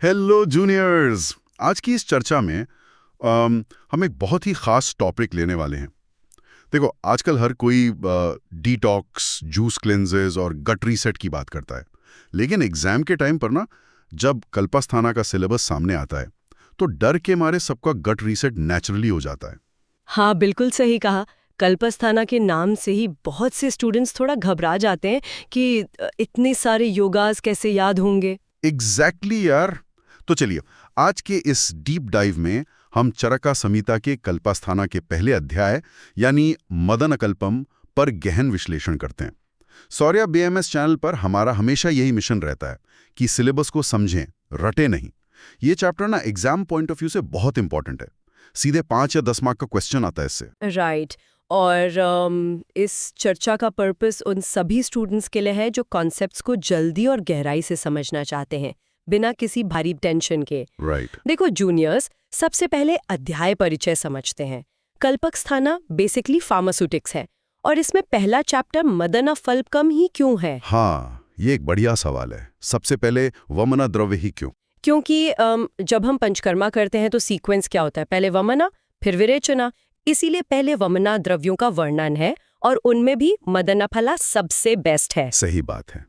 Hello juniors. आज की इस चर्चा में हम एक बहुत ही खास टॉपिक लेने वाले हैं। देखो, आजकल हर कोई डिटॉक्स, जूस क्लेंजेस और गट रीसेट की बात करता है। लेकिन एग्जाम के टाइम पर ना, जब कल्पस्थाना का सिलेबस सामने आता है तो डर के मारे सबका गट रीसेट नेचुरली हो जाता है। हाँ, बिल्कुल सही कहा। कल्पस्थाना के नाम से ही बहुत से स्टूडेंट्स थोड़ा घबरा जाते हैं कि इतने सारे योगास कैसे याद होंगे। एग्जैक्टली यार। तो चलिए, आज के इस डीप डाइव में हम चरका संहिता के कल्पस्थाना के पहले अध्याय यानी मदनकल्पम पर गहन विश्लेषण करते हैं। सौर्या बीएमएस चैनल पर हमारा हमेशा यही मिशन रहता है कि सिलेबस को समझें, रटे नहीं। ये चैप्टर ना एग्जाम पॉइंट ऑफ व्यू से बहुत इंपॉर्टेंट है। सीधे 5 या 10 मार्क का क्वेश्चन आता है इससे। राइट। और इस चर्चा का पर्पस उन सभी स्टूडेंट्स के लिए है जो कॉन्सेप्ट्स को जल्दी और गहराई से समझना चाहते हैं, बिना किसी भारी टेंशन के। राइट। देखो जूनियर्स, सबसे पहले अध्याय परिचय समझते हैं। कल्पस्थाना बेसिकली फार्मास्यूटिक्स है और इसमें पहला चैप्टर मदनफल्कम ही क्यों है? हाँ, ये एक बढ़िया सवाल है। सबसे पहले वमना द्रव्य ही क्यों? क्योंकि जब हम पंचकर्मा करते हैं तो सीक्वेंस क्या होता है? पहले वमना, फिर विरेचना। इसीलिए पहले वमना द्रव्यों का वर्णन है और उनमें भी मदनफला सबसे बेस्ट है। सही बात है।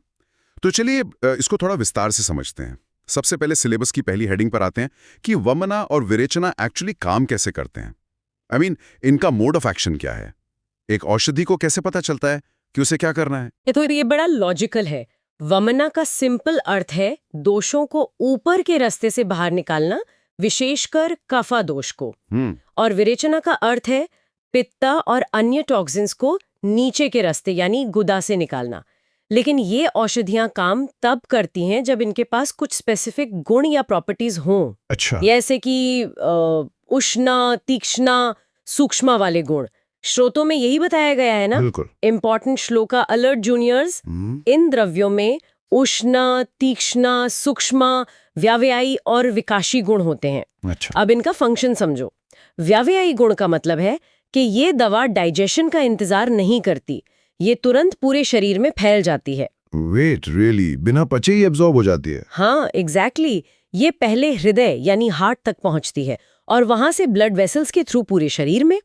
तो चलिए इसको थोड़ा विस्तार से समझते हैं। सबसे पहले सिलेबस की पहली हेडिंग पर आते हैं कि वमना और विरेचना एक्चुअली काम कैसे करते हैं। इनका मोड ऑफ एक्शन क्या है? एक औषधि को कैसे पता चलता है कि उसे क्या करना है? ये बड़ा लॉजिकल है। वमना का सिंपल अर्थ है दोषों को ऊपर के रास्ते से बाहर निकालना, विशेषकर कफा दोष को। और विरेचना का अर्थ है पित्ता और अन्य टॉक्सिन्स को नीचे के रास्ते यानी गुदा से निकालना। लेकिन ये औषधियां काम तब करती हैं जब इनके पास कुछ स्पेसिफिक गुण या प्रॉपर्टीज हों। अच्छा। जैसे कि उष्ण, तीक्ष्ण, सूक्ष्म वाले गुण। श्रोतों में यही बताया गया है ना। बिल्कुल। Important shloka alert juniors. इन द्रव्यों में उष्ण, तीक्ष्ण, सूक्ष्म, व्यावयायी और विकाशी गुण होते हैं। अच्छा। अब इनका फंक्शन समझो। व्यावयायी गुण का मतलब है कि ये दवा डाइजेशन का इंतजार नहीं करती, ये तुरंत पूरे शरीर में फैल जाती है। Wait, really? बिना पचे ही एब्जॉर्ब हो जाती है? हाँ, एग्जैक्टली। ये पहले हृदय यानी हार्ट तक पहुंचती है और वहां से ब्लड वेसल्स के थ्रू पूरे शरीर में।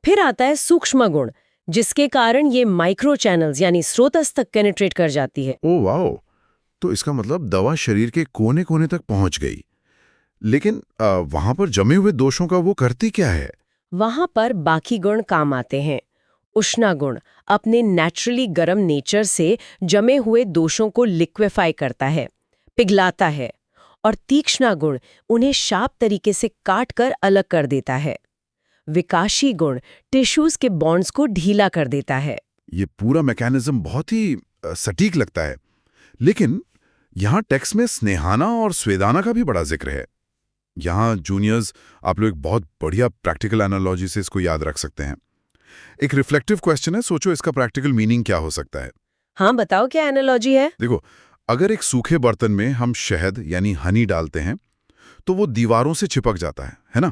फिर आता है सूक्ष्म गुण, जिसके कारण ये माइक्रो चैनल्स यानी स्रोतस तक पेनिट्रेट कर जाती है। Oh wow! तो इसका मतलब दवा शरीर के कोने कोने तक पहुंच गई। लेकिन वहां पर जमे हुए दोषों का वो करती क्या है? वहां पर बाकी गुण काम आते हैं। उष्ण गुण अपने नेचुरली गर्म नेचर से जमे हुए दोषों को लिक्विफाई करता है, पिघलाता है। और तीक्ष्ण गुण उन्हें शार्प तरीके से काट कर अलग कर देता है। विकाशी गुण टिश्यूज के बॉन्ड्स को ढीला कर देता है। ये पूरा मैकेनिज्म बहुत ही सटीक लगता है। लेकिन यहाँ टेक्स्ट में स्नेहाना और स्वेदाना का भी बड़ा जिक्र है। यहाँ जूनियर्स, आप लोग एक बहुत बढ़िया प्रैक्टिकल एनालॉजी से इसको याद रख सकते हैं। एक रिफ्लेक्टिव क्वेश्चन है, सोचो इसका प्रैक्टिकल मीनिंग क्या हो सकता है। हाँ, बताओ क्या एनालॉजी है? देखो, अगर एक सूखे बर्तन में हम शहद यानी हनी डालते हैं तो वो दीवारों से चिपक जाता है ना?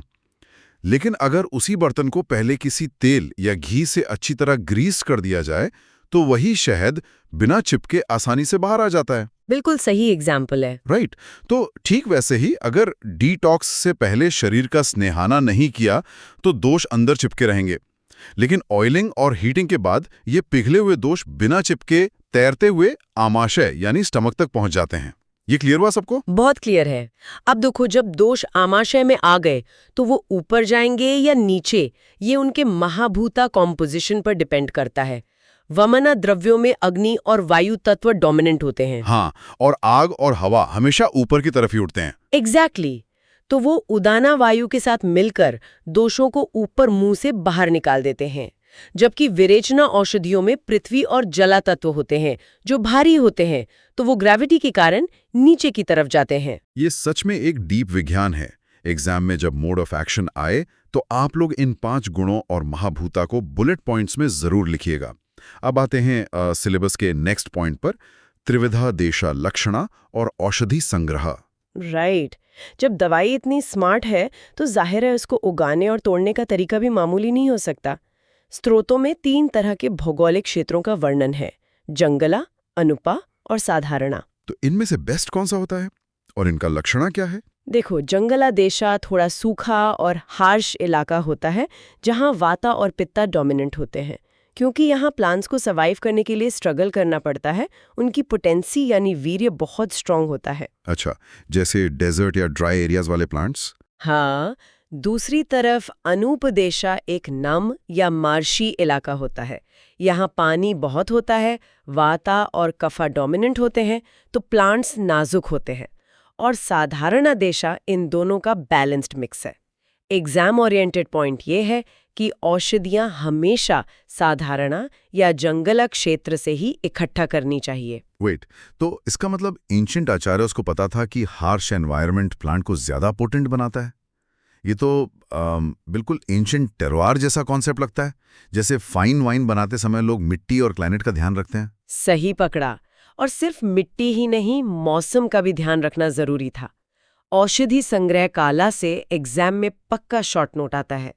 लेकिन अगर उसी बर्तन को पहले किसी तेल या घी से अच्छी तरह ग्रीस कर दिया जाए तो वही शहद बिना चिपके आसानी से बाहर आ जाता है। बिल्कुल सही एग्जाम्पल है। राइट। तो ठीक वैसे ही अगर डिटॉक्स से पहले शरीर का स्नेहाना नहीं किया तो दोष अंदर चिपके रहेंगे। लेकिन ऑयलिंग और हीटिंग के बाद ये पिघले हुए दोष बिना चिपके तैरते हुए आमाशय यानी स्टमक तक पहुंच जाते हैं। ये क्लियर हुआ सबको? बहुत क्लियर है। अब देखो, जब दोष आमाशय में आ गए तो वो ऊपर जाएंगे या नीचे, ये उनके महाभूता कॉम्पोजिशन पर डिपेंड करता है। वमना द्रव्यों में अग्नि और वायु तत्व डोमिनेंट होते हैं। हाँ, और आग और हवा हमेशा ऊपर की तरफ ही उठते हैं। एग्जैक्टली। तो वो उदाना वायु के साथ मिलकर दोषों को ऊपर मुंह से बाहर निकाल देते हैं। जबकि विरेचना औषधियों में पृथ्वी और जला तत्व होते हैं जो भारी होते हैं, तो वो ग्रेविटी के कारण नीचे की तरफ जाते हैं। ये सच में एक डीप विज्ञान है। एग्जाम में जब मोड ऑफ एक्शन आए तो आप लोग इन 5 गुणों और महाभूता को बुलेट पॉइंट्स में जरूर लिखिएगा। अब आते हैं सिलेबस के नेक्स्ट पॉइंट पर, त्रिविधा देशा लक्षणा और औषधि संग्रह। राइट। जब दवाई इतनी स्मार्ट है तो जाहिर है उसको उगाने और तोड़ने का तरीका भी मामूली नहीं हो सकता। स्रोतों में 3 तरह के भौगोलिक क्षेत्रों का वर्णन है: जंगला, अनुपा और साधारणा। तो इनमें से बेस्ट कौन सा होता है? और इनका लक्षण क्या है? देखो, जंगलादेशा थोड़ा सूखा और हार्श इलाका होता है जहां वाता और पित्ता डोमिनेंट होते हैं। क्योंकि यहाँ प्लांट्स को सर्वाइव करने के लिए स्ट्रगल करना पड़ता है, उनकी पोटेंसी यानी वीर्य बहुत स्ट्रांग होता है। अच्छा, जैसे डेजर्ट या ड्राई एरियाज वाले प्लांट्स? हाँ, दूसरी तरफ अनुपदेशा एक नम या मार्शी इलाका होता है। यहाँ पानी बहुत होता है, वाता और कफा डोमिनेंट होते हैं, तो प्लांट्स नाजुक होते हैं। और साधारणादेशा इन दोनों का बैलेंस्ड मिक्स है। एग्जाम ओरिएंटेड पॉइंट ये है कि औषधियाँ हमेशा साधारणा या जंगल क्षेत्र से ही इकट्ठा करनी चाहिए। वेट, तो इसका मतलब एंशिएंट आचार्यों को पता था कि हार्श एनवायरनमेंट प्लांट को ज्यादा पोटेंट बनाता है? ये तो बिल्कुल एंशिएंट टेरोवार जैसा कॉन्सेप्ट लगता है, जैसे फाइन वाइन बनाते समय लोग मिट्टी और क्लाइमेट का ध्यान रखते हैं। सही पकड़ा। और सिर्फ मिट्टी ही नहीं, मौसम का भी ध्यान रखना जरूरी था। औषधि संग्रह काला से एग्जाम में पक्का शॉर्ट नोट आता है।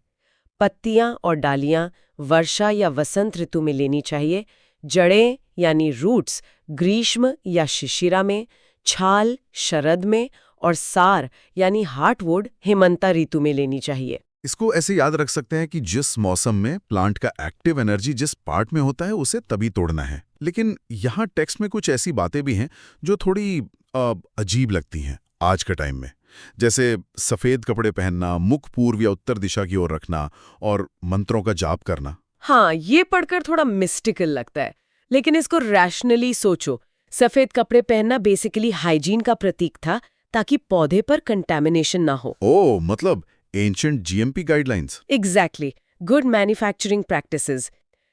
पत्तियां और डालियां वर्षा या वसंत ऋतु में लेनी चाहिए, जड़ें यानी रूट्स ग्रीष्म या शिशिरा में, छाल शरद में और सार यानी हार्टवुड हेमंता ऋतु में लेनी चाहिए। इसको ऐसे याद रख सकते हैं कि जिस मौसम में प्लांट का एक्टिव एनर्जी जिस पार्ट में होता है उसे तभी तोड़ना है। लेकिन यहाँ टेक्स्ट में कुछ ऐसी बातें भी हैं जो थोड़ी अजीब लगती हैं आज के टाइम में, जैसे सफेद कपड़े पहनना, मुख पूर्व या उत्तर दिशा की ओर रखना और मंत्रों का जाप करना। हाँ, ये पढ़कर थोड़ा मिस्टिकल लगता है, लेकिन इसको रैशनली सोचो। सफेद कपड़े पहनना बेसिकली हाइजीन का प्रतीक था, ताकि पौधे पर कंटैमिनेशन ना हो। ओह, मतलब ancient GMP guidelines. Exactly, good manufacturing practices.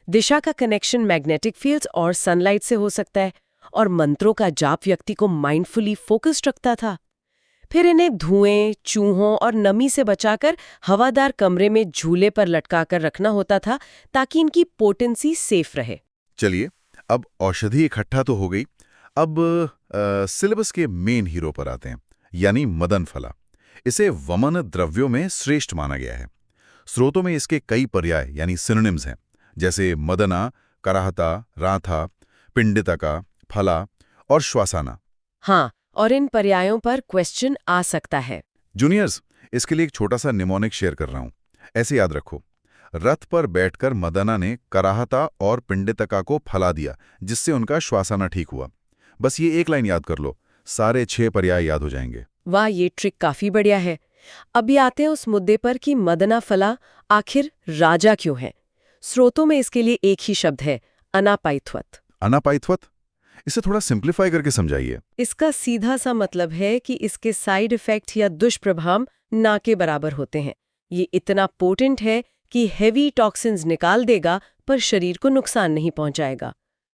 दिशा का कनेक्शन मैग्नेटिक फील्ड्स और सनलाइट से हो सकता है, और मंत्रों का जाप व्यक्ति को माइंडफुली फोकस्ड रखता था। फिर इन्हें धुएं, चूहों और नमी से बचाकर हवादार कमरे में झूले पर लटकाकर रखना होता था, ताकि इनकी पोटेंसी सेफ रहे। चलिए, अब औषधि इकट्ठा तो हो गई। अब सिलेबस के मेन हीरो पर आते हैं, यानी मदन फला। इसे वमन द्रव्यों में श्रेष्ठ माना गया है। स्रोतों में इसके कई पर्याय यानी सिनोनिम्स हैं, जैसे मदना, कराहता, राथा, पिंडितका, फला और श्वासाना। हाँ, और इन पर्यायों पर क्वेश्चन आ सकता है। जूनियर्स, इसके लिए एक छोटा सा निमोनिक शेयर कर रहा हूं। ऐसे याद रखो, रथ पर बैठकर मदना ने कराहता और पिंडितका को फला दिया, जिससे उनका श्वासाना ठीक हुआ। बस ये एक लाइन याद कर लो, सारे 6 पर्याय याद हो जाएंगे। वाह, ये ट्रिक काफी बढ़िया है। अभी आते हैं उस मुद्दे पर कि मदना फला आखिर राजा क्यों है। स्रोतों में इसके लिए एक ही शब्द है, अनापाइत्वत। अनापाइत्वत? इसे थोड़ा सिंप्लीफाई करके समझाइए। इसका सीधा सा मतलब है कि इसके साइड इफेक्ट या दुष्प्रभाव ना के बराबर होते हैं। ये इतना पोटेंट है कि हेवी टॉक्सिन्स निकाल देगा, पर शरीर को नुकसान नहीं पहुंचाएगा।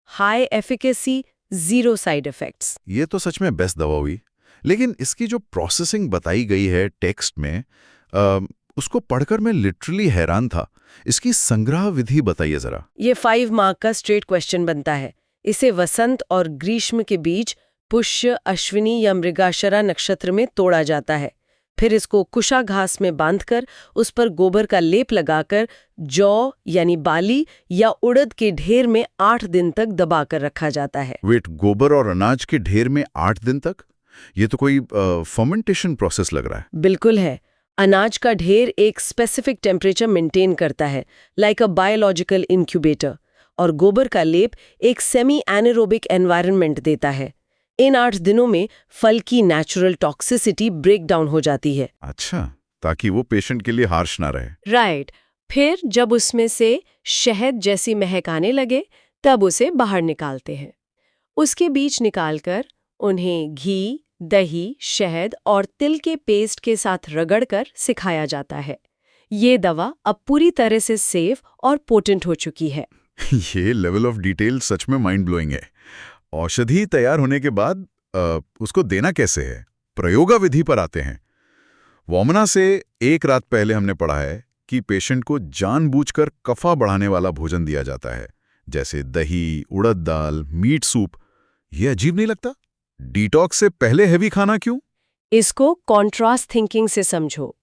High efficacy, zero side effects. ये तो सच में बेस्ट दवा हुई। लेकिन इसकी जो प्रोसेसिंग बताई गई है टेक्स्ट में, उसको पढ़कर मैं लिटरली हैरान था। इसकी संग्रह विधि बताइए जरा। ये 5 मार्क का स्ट्रेट क्वेश्चन बनता है। इसे वसंत और ग्रीष्म के बीच पुष्य, अश्विनी या मृगाशरा नक्षत्र में तोड़ा जाता है। फिर इसको कुशा घास में बांधकर उस पर गोबर का लेप लगाकर जौ यानी बाली या उड़द के ढेर में 8 दिन तक दबाकर रखा जाता है। वेट, गोबर और अनाज के ढेर में 8 दिन तक? ये तो कोई फर्मेंटेशन प्रोसेस लग रहा है। बिल्कुल है। अनाज का ढेर एक स्पेसिफिक टेम्परेचर मेंटेन करता है, लाइक अ बायोलॉजिकल इंक्यूबेटर, और गोबर का लेप एक सेमी एनारोबिक एनवायरनमेंट देता है। इन 8 दिनों में फल की नेचुरल टॉक्सिसिटी ब्रेक डाउन हो जाती है। अच्छा, ताकि वो पेशेंट के लिए हार्श ना रहे। राइट। फिर जब उसमें से शहद जैसी महक आने लगे, तब उसे बाहर निकालते हैं। उसके बीज निकालकर उन्हें घी, दही, शहद और तिल के पेस्ट के साथ रगड़कर सिखाया जाता है। ये दवा अब पूरी तरह से सेफ और पोटेंट हो चुकी है। ये लेवल ऑफ डिटेल सच में माइंड ब्लोइंग है। औषधि तैयार होने के बाद उसको देना कैसे है? प्रयोगा विधि पर आते हैं। वोमना से एक रात पहले हमने पढ़ा है कि पेशेंट को जानबूझकर कफा बढ़ाने वाला भोजन दिया जाता है, जैसे दही, उड़द दाल, मीट सूप। ये अजीब नहीं लगता? डिटॉक्स से पहले हेवी खाना क्यों? इसको कॉन्ट्रास्ट थिंकिंग से समझो।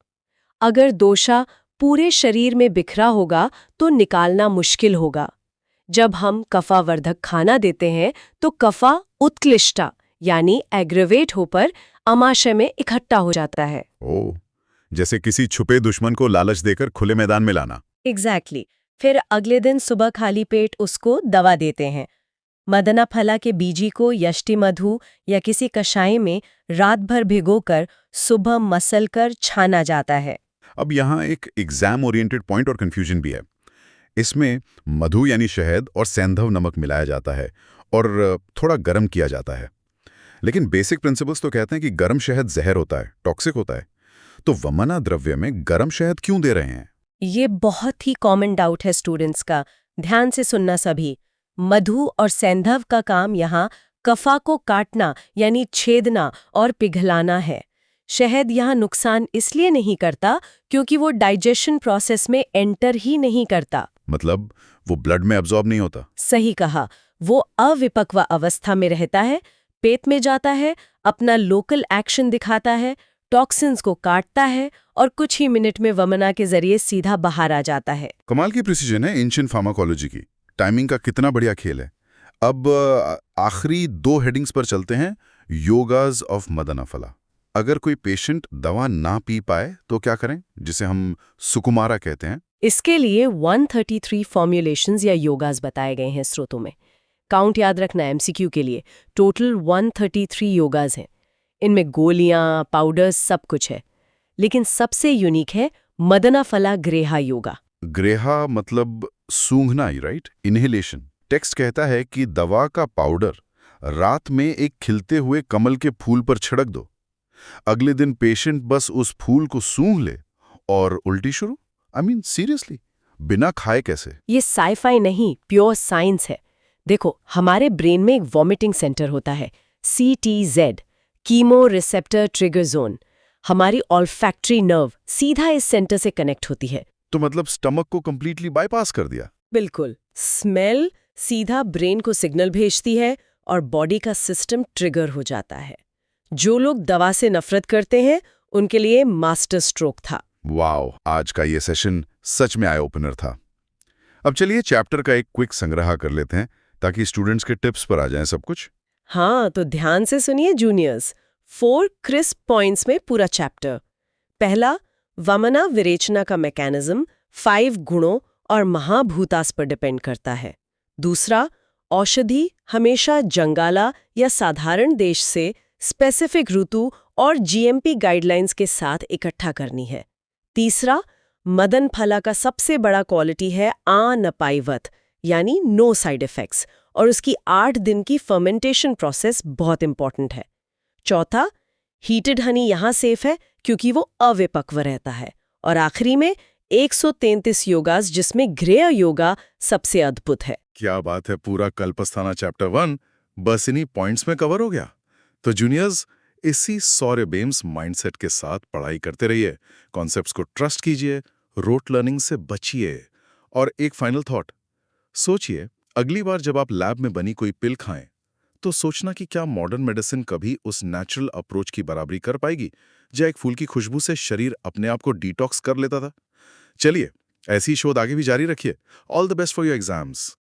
अगर दोषा पूरे शरीर में बिखरा होगा तो निकालना मुश्किल होगा। जब हम कफावर्धक खाना देते हैं तो कफा उत्क्लिष्टा यानी एग्रेवेट होकर अमाशय में इकट्ठा हो जाता है। ओह, जैसे किसी छुपे दुश्मन को लालच देकर खुले मैदान में लाना। एग्जैक्टली। फिर अगले दिन सुबह खाली पेट उसको दवा देते हैं। मदना फला के बीजी को यष्टि मधु या किसी कषाय में रात भर भिगोकर सुबह मसलकर छाना जाता है। अब यहाँ एक एग्जाम ओरिएंटेड पॉइंट और कंफ्यूजन भी है। इसमें मधु यानी शहद और सैंधव नमक मिलाया जाता है और थोड़ा गर्म किया जाता है। लेकिन बेसिक प्रिंसिपल्स तो कहते हैं कि गर्म शहद जहर होता है, टॉक्सिक होता है। तो वमना द्रव्य में गर्म शहद क्यों दे रहे हैं? ये बहुत ही कॉमन डाउट है स्टूडेंट्स का। ध्यान से सुनना सभी। मधु और सैंधव का काम यहाँ कफा को काटना यानी छेदना और पिघलाना है। शहद यहाँ नुकसान इसलिए नहीं करता क्योंकि वो डाइजेशन प्रोसेस में एंटर ही नहीं करता। मतलब वो ब्लड में अब्जॉर्ब नहीं होता? सही कहा। वो अविपक्व अवस्था में रहता है, पेट में जाता है, अपना लोकल एक्शन दिखाता है, टॉक्सिन्स को काटता है और कुछ ही मिनट में वमना के जरिए सीधा बाहर आ जाता है। कमाल की प्रिसीजन है एंशिएंट फार्माकोलॉजी की। टाइमिंग का कितना बढ़िया खेल है। अब आखिरी 2 हेडिंग्स पर चलते हैं, योगाज ऑफ मदनाफला। अगर कोई पेशेंट दवा ना पी पाए तो क्या करें, जिसे हम सुकुमारा कहते हैं? इसके लिए 133 फॉर्मुलेशंस या योगास बताए गए हैं स्रोतों में। काउंट याद रखना एमसीक्यू के लिए। टोटल 133 योगास हैं। इनमें गोलियां, पाउडर्स सब कुछ है। लेकिन सबसे यूनिक है मदनाफला ग्रेहा योगा। ग्रेहा मतलब सूंघना ही, राइट? इनहेलेशन। टेक्स्ट कहता है कि दवा का पाउडर रात में एक खिलते हुए कमल के फूल पर छिड़क दो। अगले दिन पेशेंट बस उस फूल को सूंघ ले और उल्टी शुरू। सीरियसली, बिना खाए कैसे? ये साइफाई नहीं, प्योर साइंस है। देखो, हमारे ब्रेन में एक वॉमिटिंग सेंटर होता है, CTZ, chemo receptor trigger zone. हमारी ऑल्फैक्टरी नर्व सीधा इस सेंटर से कनेक्ट होती है। तो मतलब स्टमक को कंप्लीटली बाईपास कर दिया? बिल्कुल। स्मेल सीधा ब्रेन को सिग्नल भेजती है और बॉडी का सिस्टम ट्रिगर हो जाता है। जो लोग दवा से नफरत करते हैं उनके लिए मास्टर स्ट्रोक था। वाओ, आज का ये सेशन सच में आई ओपनर था। अब चलिए चैप्टर का एक क्विक संग्रह कर लेते हैं ताकि स्टूडेंट्स के टिप्स पर आ जाएं सब कुछ। हाँ, तो ध्यान से सुनिए जूनियर्स। 4 क्रिस्प पॉइंट्स में पूरा चैप्टर। पहला, वमना विरेचना का मैकेनिज्म 5 गुणों और महाभूतास पर डिपेंड करता है। दूसरा, औषधि हमेशा जंगाला या साधारण देश से स्पेसिफिक ऋतु और GMP गाइडलाइंस के साथ इकट्ठा करनी है। तीसरा, मदन फला का सबसे बड़ा क्वालिटी है अनपाइवत यानी नो साइड इफेक्ट्स, और उसकी 8 दिन की फर्मेंटेशन प्रोसेस बहुत इंपॉर्टेंट है। चौथा, हीटेड हनी यहाँ सेफ है क्योंकि वो अविपक्व रहता है। और आखिरी में 133 योगास जिसमें गृह योगा सबसे अद्भुत है। क्या बात है, पूरा कल्पस्थाना चैप्टर 1 बस इन्हीं पॉइंट्स में कवर हो गया। तो जूनियर्स, इसी सौर्यबेम्स माइंडसेट के साथ पढ़ाई करते रहिए, कॉन्सेप्ट्स को ट्रस्ट कीजिए, रोट लर्निंग से बचिए। और एक फाइनल थॉट, सोचिए अगली बार जब आप लैब में बनी कोई पिल खाएं तो सोचना कि क्या मॉडर्न मेडिसिन कभी उस नेचुरल अप्रोच की बराबरी कर पाएगी, या एक फूल की खुशबू से शरीर अपने आप को डिटॉक्स कर लेता था। चलिए, ऐसी शोध आगे भी जारी रखिए। All the best for your exams.